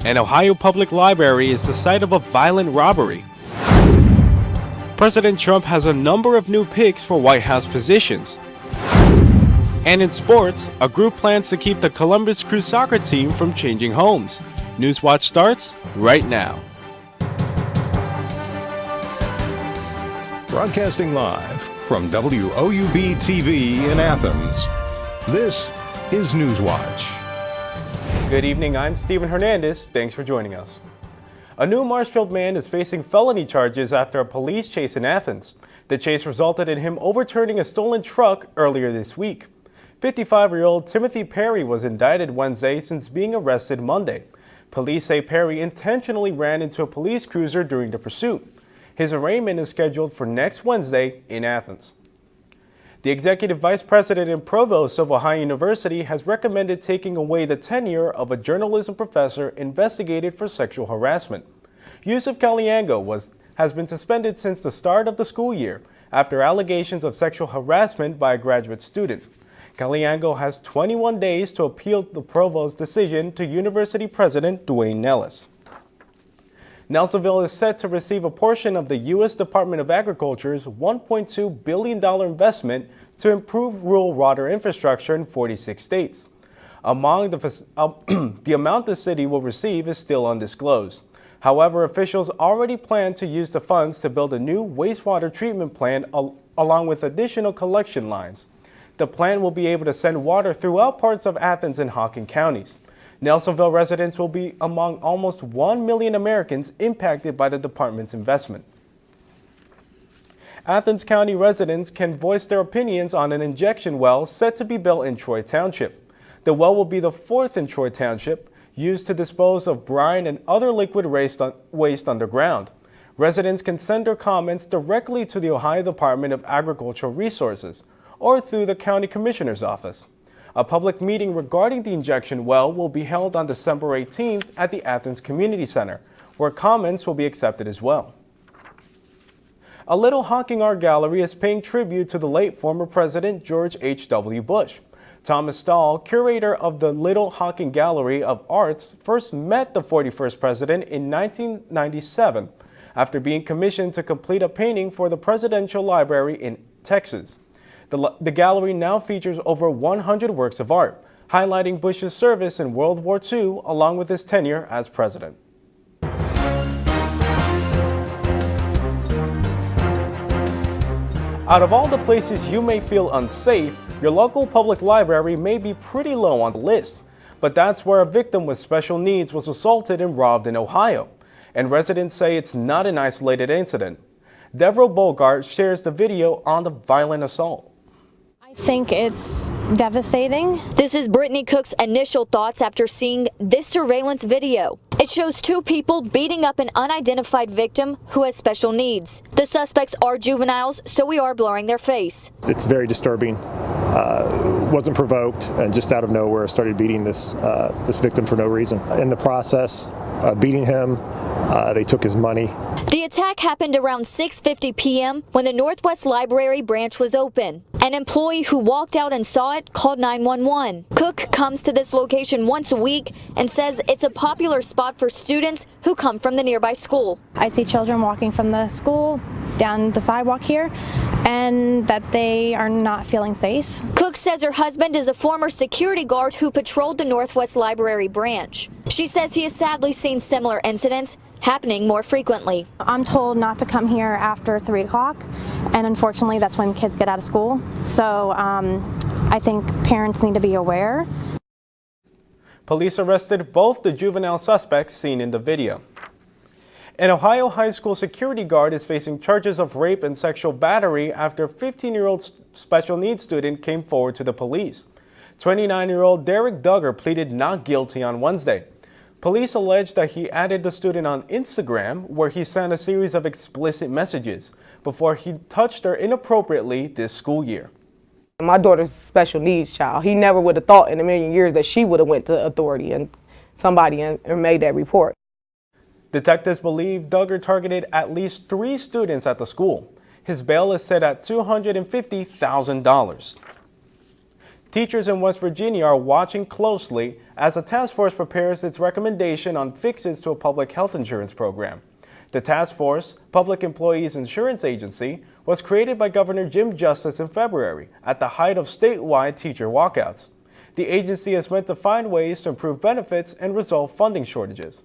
An Ohio public library is the site of a violent robbery. President Trump has a number of new picks for White House positions. And in sports, a group plans to keep the Columbus Crew soccer team from changing homes. Newswatch starts right now. Broadcasting live from WOUB TV in Athens, this is Newswatch. Good evening, I'm Steven Hernandez. Thanks for joining us. A new Marshfield man is facing felony charges after a police chase in Athens. The chase resulted in him overturning a stolen truck earlier this week. 55-year-old Timothy Perry was indicted Wednesday since being arrested Monday. Police say Perry intentionally ran into a police cruiser during the pursuit. His arraignment is scheduled for next Wednesday in Athens. The executive vice president and provost of Ohio University has recommended taking away the tenure of a journalism professor investigated for sexual harassment. Yusuf Caliango has been suspended since the start of the school year after allegations of sexual harassment by a graduate student. Caliango has 21 days to appeal the provost's decision to university president Dwayne Nellis. Nelsonville is set to receive a portion of the U.S. Department of Agriculture's $1.2 billion investment to improve rural water infrastructure in 46 states. Among the amount the city will receive is still undisclosed. However, officials already plan to use the funds to build a new wastewater treatment plant along with additional collection lines. The plant will be able to send water throughout parts of Athens and Hocking counties. Nelsonville residents will be among almost 1 million Americans impacted by the department's investment. Athens County residents can voice their opinions on an injection well set to be built in Troy Township. The well will be the fourth in Troy Township, used to dispose of brine and other liquid waste underground. Residents can send their comments directly to the Ohio Department of Agricultural Resources or through the County Commissioner's Office. A public meeting regarding the injection well will be held on December 18th at the Athens Community Center, where comments will be accepted as well. A Little Hocking Art Gallery is paying tribute to the late former President George H.W. Bush. Thomas Stahl, curator of the Little Hocking Gallery of Arts, first met the 41st president in 1997 after being commissioned to complete a painting for the Presidential Library in Texas. The gallery now features over 100 works of art, highlighting Bush's service in World War II along with his tenure as president. Out of all the places you may feel unsafe, your local public library may be pretty low on the list. But that's where a victim with special needs was assaulted and robbed in Ohio. And residents say it's not an isolated incident. Deborah Bogart shares the video on the violent assault. I think it's devastating. This is Brittany Cook's initial thoughts after seeing this surveillance video. It shows two people beating up an unidentified victim who has special needs. The suspects are juveniles, so we are blurring their face. It's very disturbing. Wasn't provoked, and just out of nowhere started beating this victim for no reason. In the process, beating him, they took his money. The attack happened around 6:50 p.m. when the Northwest Library branch was open. An employee who walked out and saw it called 911. Cook comes to this location once a week and says it's a popular spot for students who come from the nearby school. I see children walking from the school down the sidewalk here and that they are not feeling safe. Cook says her husband is a former security guard who patrolled the Northwest Library branch. She says he has sadly seen similar incidents happening more frequently. I'm told not to come here after 3 o'clock, and unfortunately that's when kids get out of school. So I think parents need to be aware. Police arrested both the juvenile suspects seen in the video. An Ohio high school security guard is facing charges of rape and sexual battery after a 15-year-old special needs student came forward to the police. 29-year-old Derek Duggar pleaded not guilty on Wednesday. Police alleged that he added the student on Instagram, where he sent a series of explicit messages before he touched her inappropriately this school year. My daughter's a special needs child. He never would have thought in a million years that she would have went to authority and somebody and made that report. Detectives believe Duggar targeted at least 3 students at the school. His bail is set at $250,000. Teachers in West Virginia are watching closely as the task force prepares its recommendation on fixes to a public health insurance program. The task force, Public Employees Insurance Agency, was created by Governor Jim Justice in February at the height of statewide teacher walkouts. The agency is meant to find ways to improve benefits and resolve funding shortages.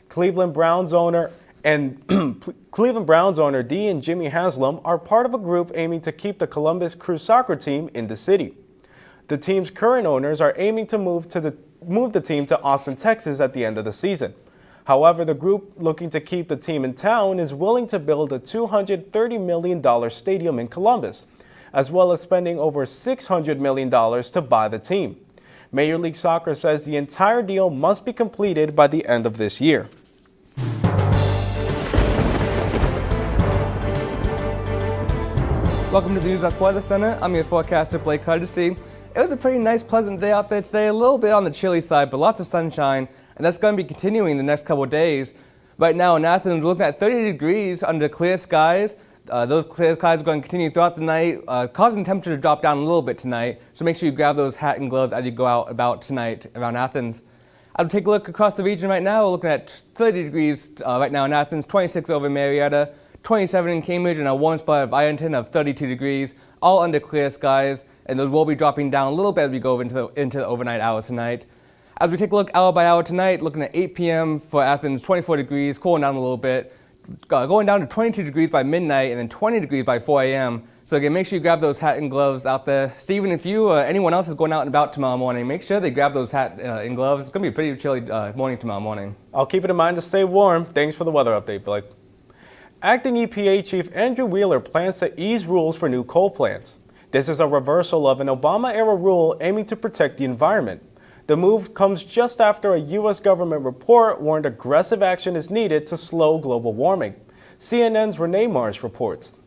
Cleveland Browns owner Dee and Jimmy Haslam are part of a group aiming to keep the Columbus Crew soccer team in the city. The team's current owners are aiming to move the team to Austin, Texas at the end of the season. However, the group looking to keep the team in town is willing to build a $230 million stadium in Columbus, as well as spending over $600 million to buy the team. Major League Soccer says the entire deal must be completed by the end of this year. Welcome to the Newswatch Weather Center. I'm your forecaster, Blake Hardesty. It was a pretty nice, pleasant day out there today, a little bit on the chilly side, but lots of sunshine, and that's going to be continuing the next couple of days. Right now in Athens, we're looking at 30 degrees under clear skies. Those clear skies are going to continue throughout the night, causing the temperature to drop down a little bit tonight, so make sure you grab those hat and gloves as you go out about tonight around Athens. I'll take a look across the region right now. We're looking at 30 degrees right now in Athens, 26 over Marietta, 27 in Cambridge, and a warm spot of Ironton of 32 degrees, all under clear skies, and those will be dropping down a little bit as we go into the overnight hours tonight. As we take a look hour by hour tonight, looking at 8 p.m. for Athens, 24 degrees, cooling down a little bit, going down to 22 degrees by midnight, and then 20 degrees by 4 a.m. So again, make sure you grab those hat and gloves out there. Stephen, if you or anyone else is going out and about tomorrow morning, make sure they grab those hat and gloves. It's going to be a pretty chilly morning tomorrow morning. I'll keep it in mind to stay warm. Thanks for the weather update, Blake. Acting EPA Chief Andrew Wheeler plans to ease rules for new coal plants. This is a reversal of an Obama-era rule aiming to protect the environment. The move comes just after a U.S. government report warned aggressive action is needed to slow global warming. CNN's Renee Marsh reports.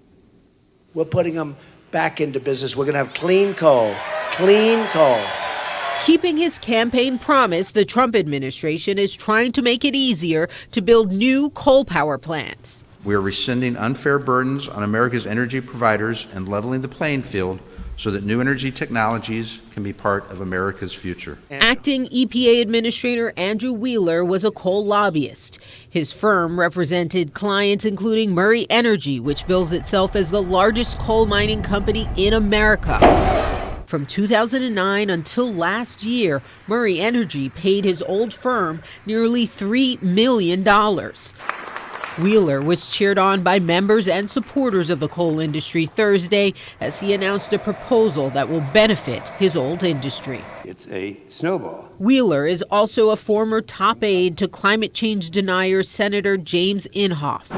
We're putting them back into business. We're going to have clean coal. Clean coal. Keeping his campaign promise, the Trump administration is trying to make it easier to build new coal power plants. We are rescinding unfair burdens on America's energy providers and leveling the playing field so that new energy technologies can be part of America's future. Acting EPA Administrator Andrew Wheeler was a coal lobbyist. His firm represented clients including Murray Energy, which bills itself as the largest coal mining company in America. From 2009 until last year, Murray Energy paid his old firm nearly $3 million. Wheeler was cheered on by members and supporters of the coal industry Thursday as he announced a proposal that will benefit his old industry. It's a snowball. Wheeler is also a former top aide to climate change denier Senator James Inhofe.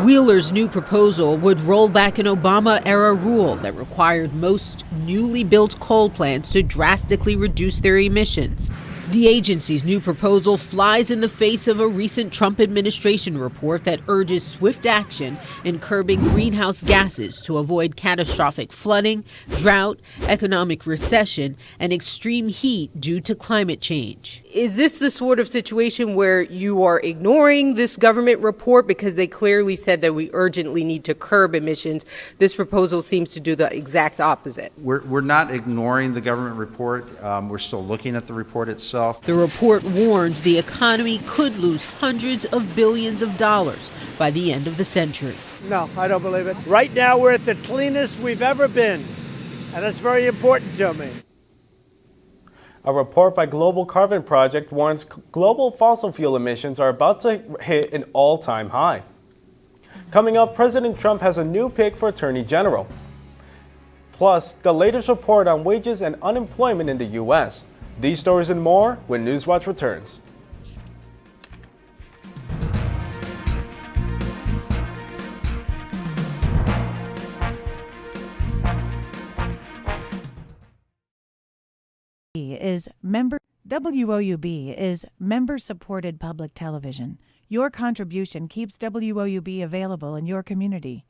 Wheeler's new proposal would roll back an Obama-era rule that required most newly built coal plants to drastically reduce their emissions. The agency's new proposal flies in the face of a recent Trump administration report that urges swift action in curbing greenhouse gases to avoid catastrophic flooding, drought, economic recession, and extreme heat due to climate change. Is this the sort of situation where you are ignoring this government report because they clearly said that we urgently need to curb emissions? This proposal seems to do the exact opposite. We're not ignoring the government report. We're still looking at the report itself. The report warns the economy could lose hundreds of billions of dollars by the end of the century. No, I don't believe it. Right now, we're at the cleanest we've ever been, and that's very important to me. A report by Global Carbon Project warns global fossil fuel emissions are about to hit an all-time high. Coming up, President Trump has a new pick for Attorney General. Plus, the latest report on wages and unemployment in the U.S. These stories and more when Newswatch returns. WOUB is member-supported public television. Your contribution keeps WOUB available in your community.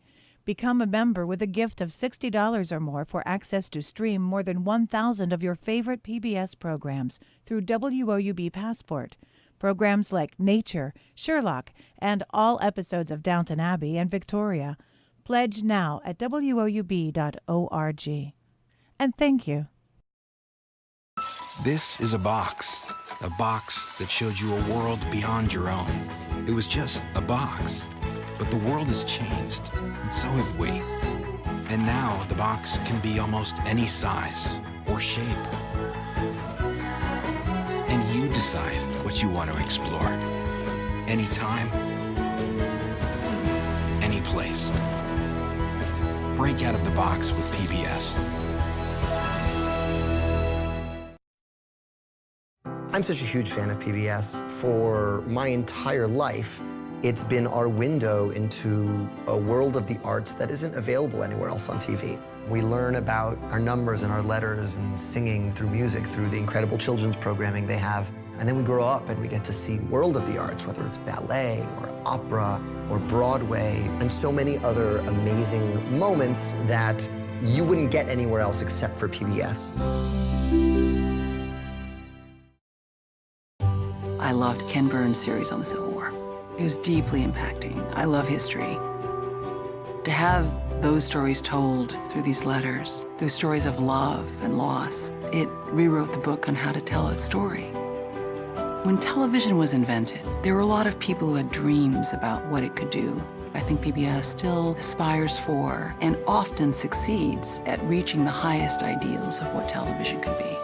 Become a member with a gift of $60 or more for access to stream more than 1,000 of your favorite PBS programs through WOUB Passport. Programs like Nature, Sherlock, and all episodes of Downton Abbey and Victoria. Pledge now at WOUB.org. and thank you. This is a box that showed you a world beyond your own. It was just a box, but the world has changed, and so have we. And now the box can be almost any size or shape. And you decide what you want to explore. Anytime, any place. Break out of the box with PBS. I'm such a huge fan of PBS. For my entire life, it's been our window into a world of the arts that isn't available anywhere else on TV. We learn about our numbers and our letters and singing through music, through the incredible children's programming they have. And then we grow up and we get to see the world of the arts, whether it's ballet or opera or Broadway, and so many other amazing moments that you wouldn't get anywhere else except for PBS. I loved Ken Burns' series on the Civil War. It was deeply impacting. I love history. To have those stories told through these letters, through stories of love and loss, it rewrote the book on how to tell a story. When television was invented, there were a lot of people who had dreams about what it could do. I think PBS still aspires for and often succeeds at reaching the highest ideals of what television could be.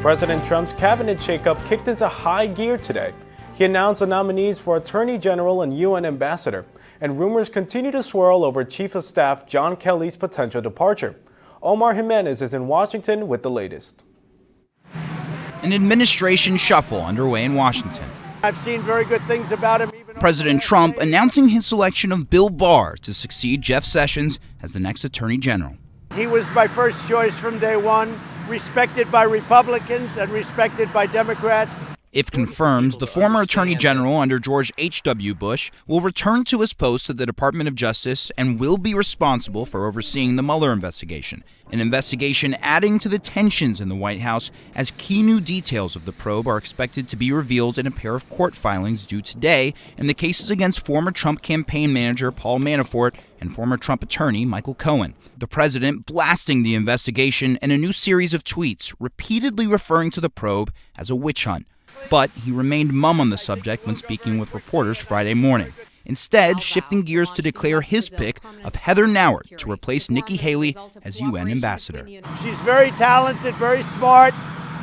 President Trump's cabinet shakeup kicked into high gear today. He announced the nominees for Attorney General and UN Ambassador, and rumors continue to swirl over Chief of Staff John Kelly's potential departure. Omar Jimenez is in Washington with the latest. An administration shuffle underway in Washington. I've seen very good things about him. President Trump announcing his selection of Bill Barr to succeed Jeff Sessions as the next Attorney General. He was my first choice from day one, respected by Republicans and respected by Democrats. If confirmed, the former Attorney General under George H.W. Bush will return to his post at the Department of Justice and will be responsible for overseeing the Mueller investigation, an investigation adding to the tensions in the White House as key new details of the probe are expected to be revealed in a pair of court filings due today in the cases against former Trump campaign manager Paul Manafort and former Trump attorney Michael Cohen. The president blasting the investigation in a new series of tweets, repeatedly referring to the probe as a witch hunt. But he remained mum on the subject when speaking with reporters Friday morning, instead shifting gears to declare his pick of Heather Nauert to replace Nikki Haley as UN ambassador. She's very talented, very smart,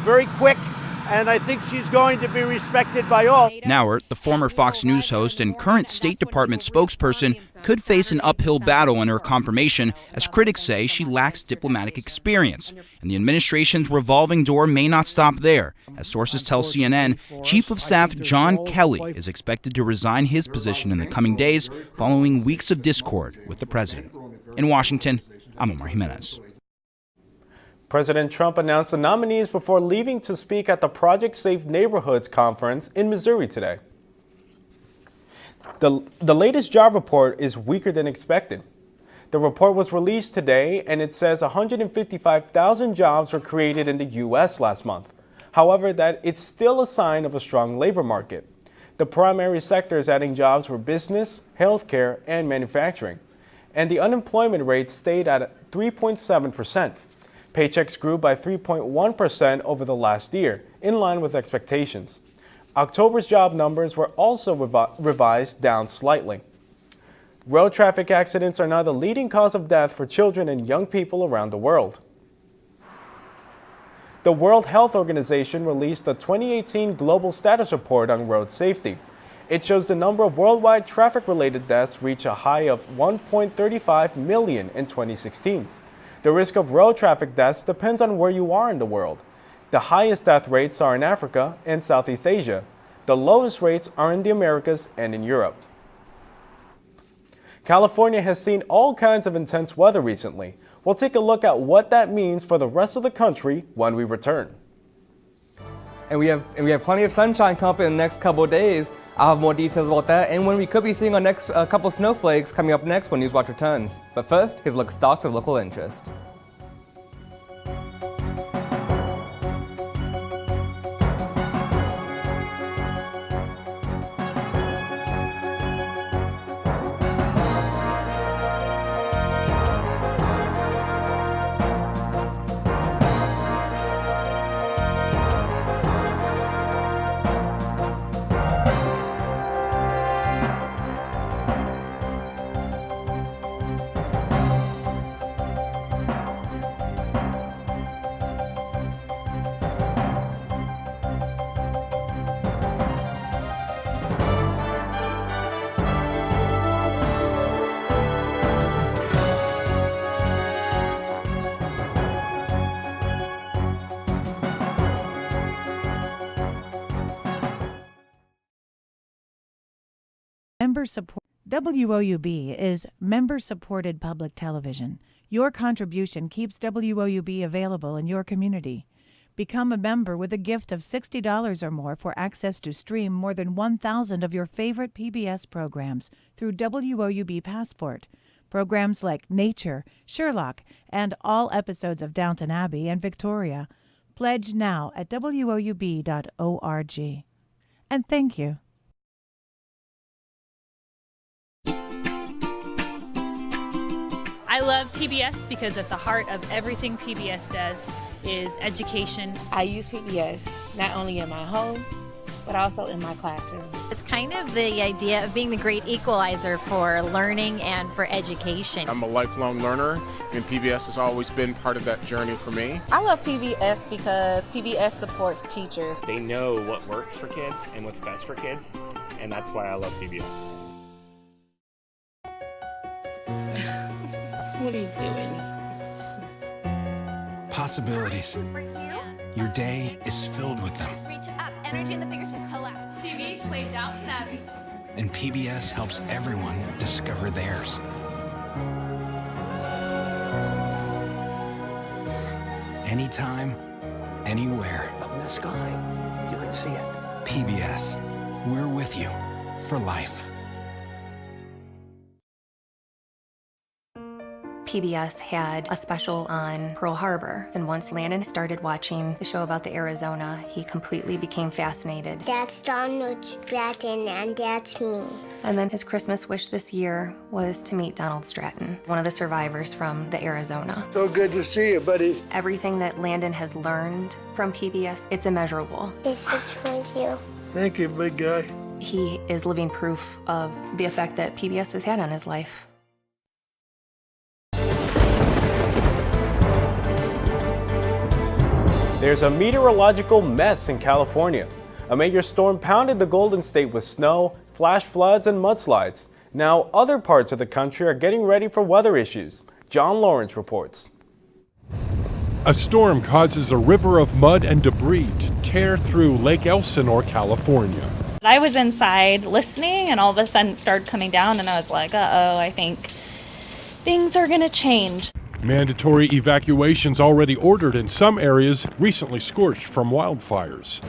very quick, and I think she's going to be respected by all. Nauert, the former Fox News host and current State Department spokesperson, could face an uphill battle in her confirmation, as critics say she lacks diplomatic experience. And the administration's revolving door may not stop there. As sources tell CNN, Chief of Staff John Kelly is expected to resign his position in the coming days following weeks of discord with the president. In Washington, I'm Omar Jimenez. President Trump announced the nominees before leaving to speak at the Project Safe Neighborhoods Conference in Missouri today. The latest job report is weaker than expected. The report was released today, and it says 155,000 jobs were created in the U.S. last month. However, that it's still a sign of a strong labor market. The primary sectors adding jobs were business, healthcare, and manufacturing. And the unemployment rate stayed at 3.7%. Paychecks grew by 3.1% over the last year, in line with expectations. October's job numbers were also revised down slightly. Road traffic accidents are now the leading cause of death for children and young people around the world. The World Health Organization released a 2018 Global Status Report on road safety. It shows the number of worldwide traffic-related deaths reach a high of 1.35 million in 2016. The risk of road traffic deaths depends on where you are in the world. The highest death rates are in Africa and Southeast Asia. The lowest rates are in the Americas and in Europe. California has seen all kinds of intense weather recently. We'll take a look at what that means for the rest of the country when we return. And we have plenty of sunshine coming up in the next couple of days. I'll have more details about that and when we could be seeing our next couple snowflakes coming up next when Newswatch returns. But first, here's a look at stocks of local interest. Member support. WOUB is member-supported public television. Your contribution keeps WOUB available in your community. Become a member with a gift of $60 or more for access to stream more than 1,000 of your favorite PBS programs through WOUB Passport. Programs like Nature, Sherlock, and all episodes of Downton Abbey and Victoria. Pledge now at woub.org. And thank you. I love PBS because at the heart of everything PBS does is education. I use PBS not only in my home, but also in my classroom. It's kind of the idea of being the great equalizer for learning and for education. I'm a lifelong learner, and PBS has always been part of that journey for me. I love PBS because PBS supports teachers. They know what works for kids and what's best for kids, and that's why I love PBS. What are you doing? Possibilities. Your day is filled with them. Reach up, energy in the fingertips, collapse. TV, play Downton Abbey. And PBS helps everyone discover theirs. Anytime, anywhere. Up in the sky, you can see it. PBS, we're with you for life. PBS had a special on Pearl Harbor, and once Landon started watching the show about the Arizona, he completely became fascinated. That's Donald Stratton, and that's me. And then his Christmas wish this year was to meet Donald Stratton, one of the survivors from the Arizona. So good to see you, buddy. Everything that Landon has learned from PBS, it's immeasurable. This is for you. Thank you, big guy. He is living proof of the effect that PBS has had on his life. There's a meteorological mess in California. A major storm pounded the Golden State with snow, flash floods, and mudslides. Now, other parts of the country are getting ready for weather issues. John Lawrence reports. A storm causes a river of mud and debris to tear through Lake Elsinore, California. I was inside listening, and all of a sudden it started coming down, and I was like, uh-oh, I think things are going to change. Mandatory evacuations already ordered in some areas recently scorched from wildfires.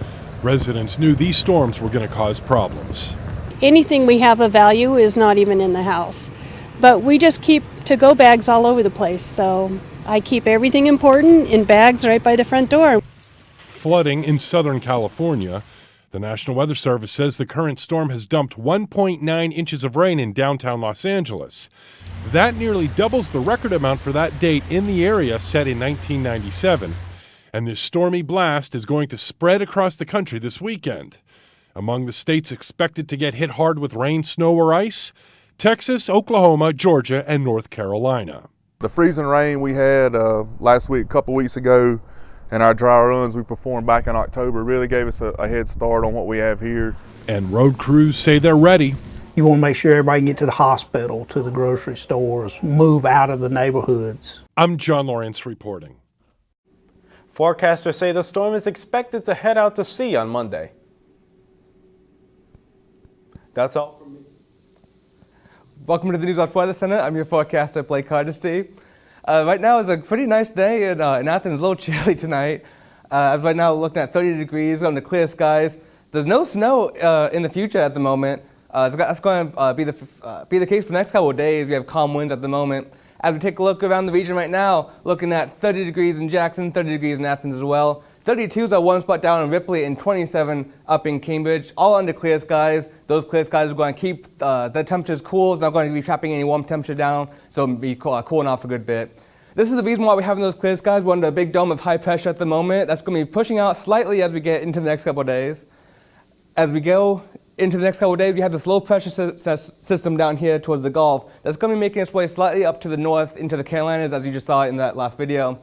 Residents knew these storms were going to cause problems. Anything we have of value is not even in the house. But we just keep to-go bags all over the place, so I keep everything important in bags right by the front door. Flooding in Southern California. The National Weather Service says the current storm has dumped 1.9 inches of rain in downtown Los Angeles. That nearly doubles the record amount for that date in the area set in 1997. And this stormy blast is going to spread across the country this weekend. Among the states expected to get hit hard with rain, snow, or ice, Texas, Oklahoma, Georgia, and North Carolina. The freezing rain we had last week, a couple weeks ago, and our dry runs we performed back in October really gave us a head start on what we have here. And road crews say they're ready. You want to make sure everybody can get to the hospital, to the grocery stores, move out of the neighborhoods. I'm John Lawrence reporting. Forecasters say the storm is expected to head out to sea on Monday. That's all from me. Welcome to the Newswatch Weather Center. I'm your forecaster, Blake Hardesty. Right now is a pretty nice day in Athens. A little chilly tonight. Right now looking at 30 degrees on the clear skies. There's no snow in the future at the moment. That's going to be the case for the next couple of days. We have calm winds at the moment. As we take a look around the region right now, looking at 30 degrees in Jackson, 30 degrees in Athens as well. 32s are one spot down in Ripley and 27 up in Cambridge, all under clear skies. Those clear skies are going to keep the temperatures cool. It's not going to be trapping any warm temperature down, so it'll be cooling off a good bit. This is the reason why we're having those clear skies. We're under a big dome of high pressure at the moment. That's going to be pushing out slightly as we get into the next couple of days. As we go into the next couple of days, we have this low pressure system down here towards the Gulf that's going to be making its way slightly up to the north into the Carolinas, as you just saw in that last video.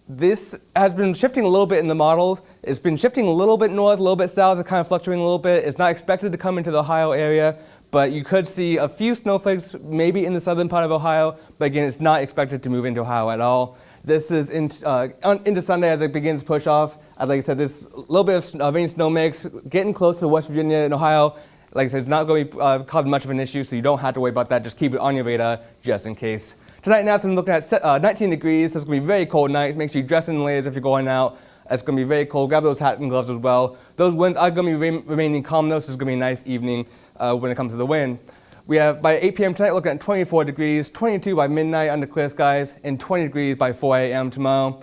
This has been shifting a little bit in the models. It's been shifting a little bit north, a little bit south. It's kind of fluctuating a little bit. It's not expected to come into the Ohio area, but you could see a few snowflakes maybe in the southern part of Ohio, but again, it's not expected to move into Ohio at all. This is into Sunday as it begins to push off. As like I said, this little bit of rain snow mix getting close to West Virginia and Ohio. Like I said, it's not going to cause much of an issue, so you don't have to worry about that. Just keep it on your radar just in case. Tonight in Athens, looking at 19 degrees, so it's going to be very cold night. Make sure you dress in layers if you're going out. It's going to be very cold. Grab those hats and gloves as well. Those winds are going to be remaining calm, though, so it's going to be a nice evening when it comes to the wind. We have, by 8 p.m. tonight, looking at 24 degrees, 22 by midnight under clear skies, and 20 degrees by 4 a.m. tomorrow.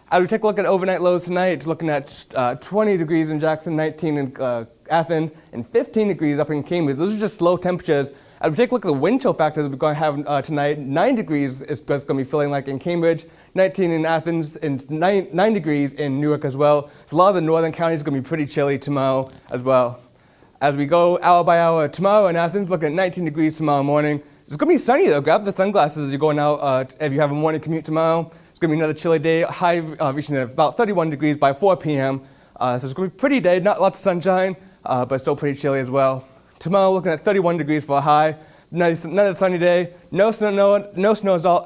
As we take a look at overnight lows tonight, looking at 20 degrees in Jackson, 19 in Athens, and 15 degrees up in Cambridge. Those are just low temperatures. As we take a look at the wind chill factors we're going to have tonight, 9 degrees is what's going to be feeling like in Cambridge, 19 in Athens, and 9 degrees in Newark as well. So a lot of the northern counties are going to be pretty chilly tomorrow as well. As we go hour by hour, tomorrow in Athens, looking at 19 degrees tomorrow morning. It's going to be sunny though. Grab the sunglasses as you're going out if you have a morning commute tomorrow. It's going to be another chilly day, high reaching at about 31 degrees by 4 p.m. So it's going to be a pretty day, not lots of sunshine, but still pretty chilly as well. Tomorrow, looking at 31 degrees for a high. Another sunny day. No snow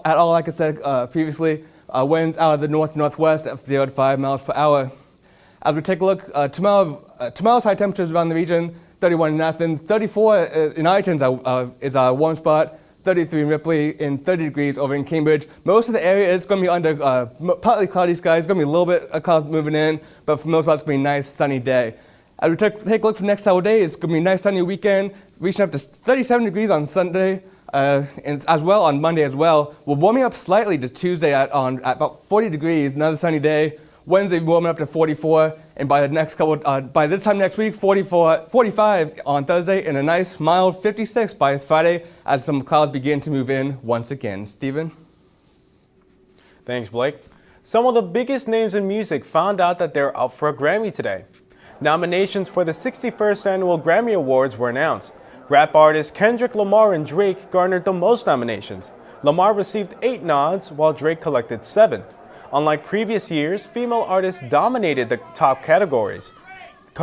at all, like I said previously. Winds out of the north-northwest at 0 to 5 miles per hour. As we take a look, tomorrow's high temperatures around the region, 31 in Athens, 34 in Ireton is our warm spot, 33 in Ripley, and 30 degrees over in Cambridge. Most of the area is going to be under partly cloudy skies. It's going to be a little bit of clouds moving in, but for the most part, it's going to be a nice sunny day. As we take a look for the next several days, it's going to be a nice sunny weekend, reaching up to 37 degrees on Sunday, and as well on Monday as well. We're warming up slightly to Tuesday at about 40 degrees, another sunny day. Wednesday warming up to 44, and by this time next week, 45 on Thursday, and a nice mild 56 by Friday as some clouds begin to move in once again. Stephen? Thanks, Blake. Some of the biggest names in music found out that they're up for a Grammy today. Nominations for the 61st Annual Grammy Awards were announced. Rap artists Kendrick Lamar and Drake garnered the most nominations. Lamar received 8 nods, while Drake collected 7. Unlike previous years, female artists dominated the top categories.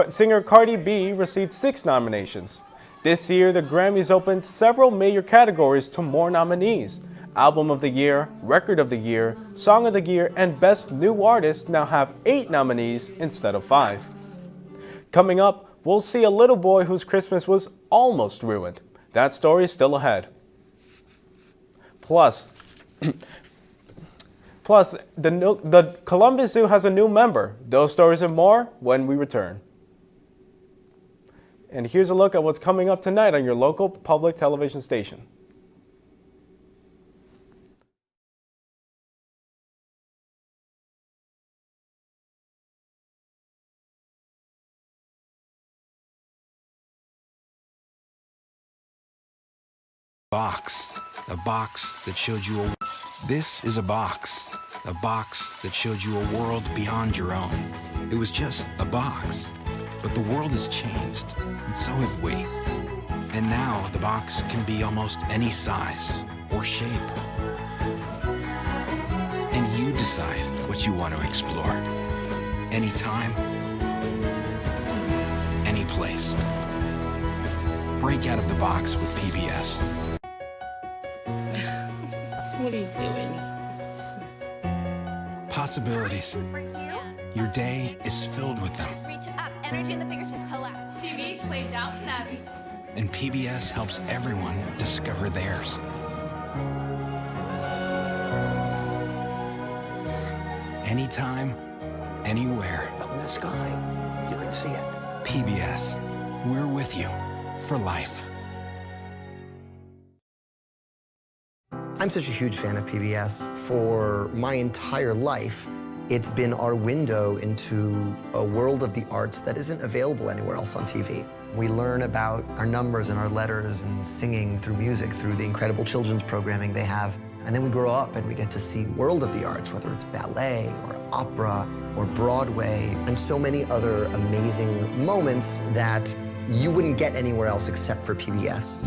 Singer Cardi B received 6 nominations. This year, the Grammys opened several major categories to more nominees. Album of the Year, Record of the Year, Song of the Year, and Best New Artist now have 8 nominees instead of 5. Coming up, we'll see a little boy whose Christmas was almost ruined. That story is still ahead. Plus, the Columbus Zoo has a new member. Those stories and more when we return. And here's a look at what's coming up tonight on your local public television station. A box that showed you This is a box that showed you a world beyond your own. It was just a box, but the world has changed, and so have we. And now the box can be almost any size or shape. And you decide what you want to explore. Anytime, any place. Break out of the box with PBS. What are you doing? Possibilities. Your day is filled with them. Reach up, energy in the fingertips, collapse. TV, play Downton Abbey. And PBS helps everyone discover theirs. Anytime, anywhere. Up in the sky, you can see it. PBS, we're with you for life. I'm such a huge fan of PBS. For my entire life, it's been our window into a world of the arts that isn't available anywhere else on TV. We learn about our numbers and our letters and singing through music, through the incredible children's programming they have. And then we grow up and we get to see the world of the arts, whether it's ballet or opera or Broadway, and so many other amazing moments that you wouldn't get anywhere else except for PBS.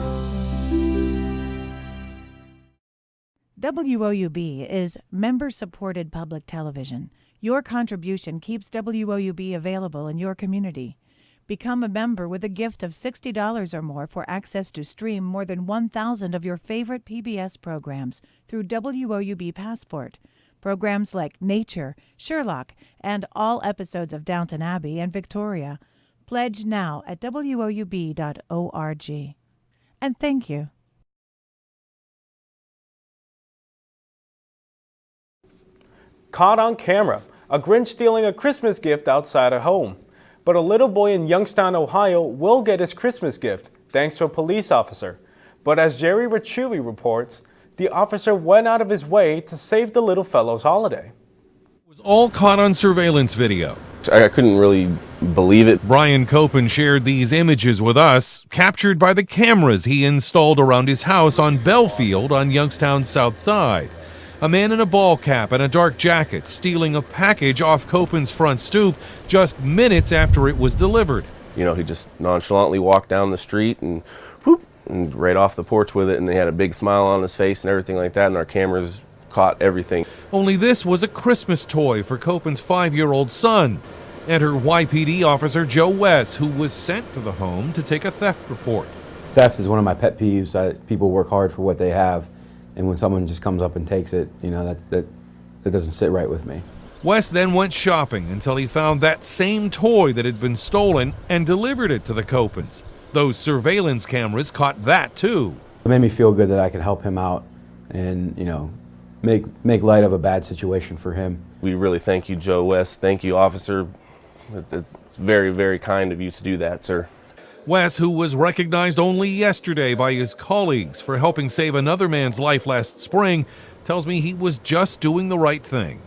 WOUB is member-supported public television. Your contribution keeps WOUB available in your community. Become a member with a gift of $60 or more for access to stream more than 1,000 of your favorite PBS programs through WOUB Passport. Programs like Nature, Sherlock, and all episodes of Downton Abbey and Victoria. Pledge now at woub.org. And thank you. Caught on camera, a Grinch stealing a Christmas gift outside a home. But a little boy in Youngstown, Ohio will get his Christmas gift thanks to a police officer. But as Jerry Ricciuti reports, the officer went out of his way to save the little fellow's holiday. It was all caught on surveillance video. I couldn't really believe it. Brian Copen shared these images with us, captured by the cameras he installed around his house on Belfield on Youngstown's south side. A man in a ball cap and a dark jacket stealing a package off Copen's front stoop just minutes after it was delivered. You know, he just nonchalantly walked down the street and whoop, and right off the porch with it, and he had a big smile on his face and everything like that, and our cameras caught everything. Only this was a Christmas toy for Copen's 5-year-old son. Enter YPD officer Joe West, who was sent to the home to take a theft report. Theft is one of my pet peeves. People work hard for what they have, and when someone just comes up and takes it, you know, that doesn't sit right with me. West then went shopping until he found that same toy that had been stolen and delivered it to the Copens. Those surveillance cameras caught that too. It made me feel good that I could help him out and, you know, make light of a bad situation for him. We really thank you, Joe West. Thank you, officer. It's very, very kind of you to do that, sir. Wes, who was recognized only yesterday by his colleagues for helping save another man's life last spring, tells me he was just doing the right thing.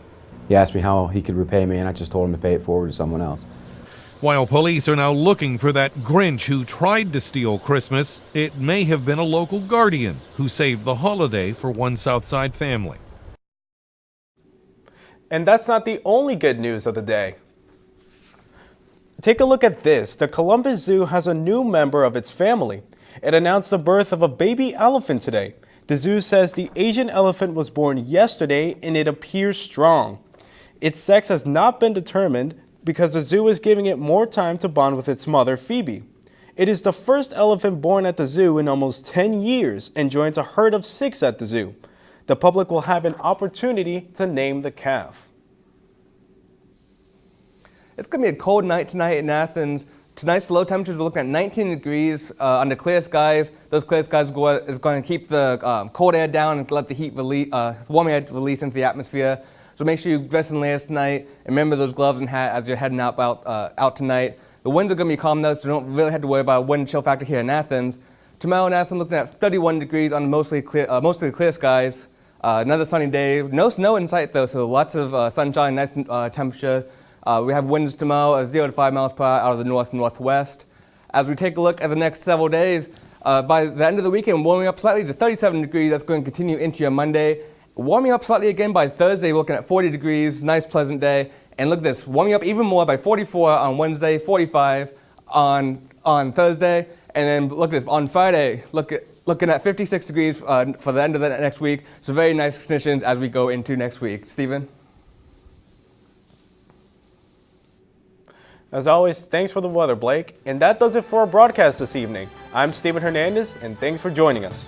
He asked me how he could repay me, and I just told him to pay it forward to someone else. While police are now looking for that Grinch who tried to steal Christmas, it may have been a local guardian who saved the holiday for one Southside family. And that's not the only good news of the day. Take a look at this. The Columbus Zoo has a new member of its family. It announced the birth of a baby elephant today. The zoo says the Asian elephant was born yesterday and it appears strong. Its sex has not been determined because the zoo is giving it more time to bond with its mother, Phoebe. It is the first elephant born at the zoo in almost 10 years and joins a herd of 6 at the zoo. The public will have an opportunity to name the calf. It's going to be a cold night tonight in Athens. Tonight's low temperatures, we're looking at 19 degrees under clear skies. Those clear skies is going to keep the cold air down and let the heat warm air release into the atmosphere. So make sure you dress in layers tonight. And remember those gloves and hat as you're heading out tonight. The winds are going to be calm though, so don't really have to worry about a wind chill factor here in Athens. Tomorrow in Athens, looking at 31 degrees on mostly clear skies. Another sunny day. No snow in sight though, so lots of sunshine, nice temperature. We have winds tomorrow of 0 to 5 miles per hour out of the north and northwest. As we take a look at the next several days, by the end of the weekend, warming up slightly to 37 degrees. That's going to continue into your Monday. Warming up slightly again by Thursday, we're looking at 40 degrees, nice pleasant day. And look at this, warming up even more by 44 on Wednesday, 45 on Thursday. And then look at this, on Friday, looking at 56 degrees for the end of the next week. So very nice conditions as we go into next week. Stephen? As always, thanks for the weather, Blake. And that does it for our broadcast this evening. I'm Steven Hernandez, and thanks for joining us.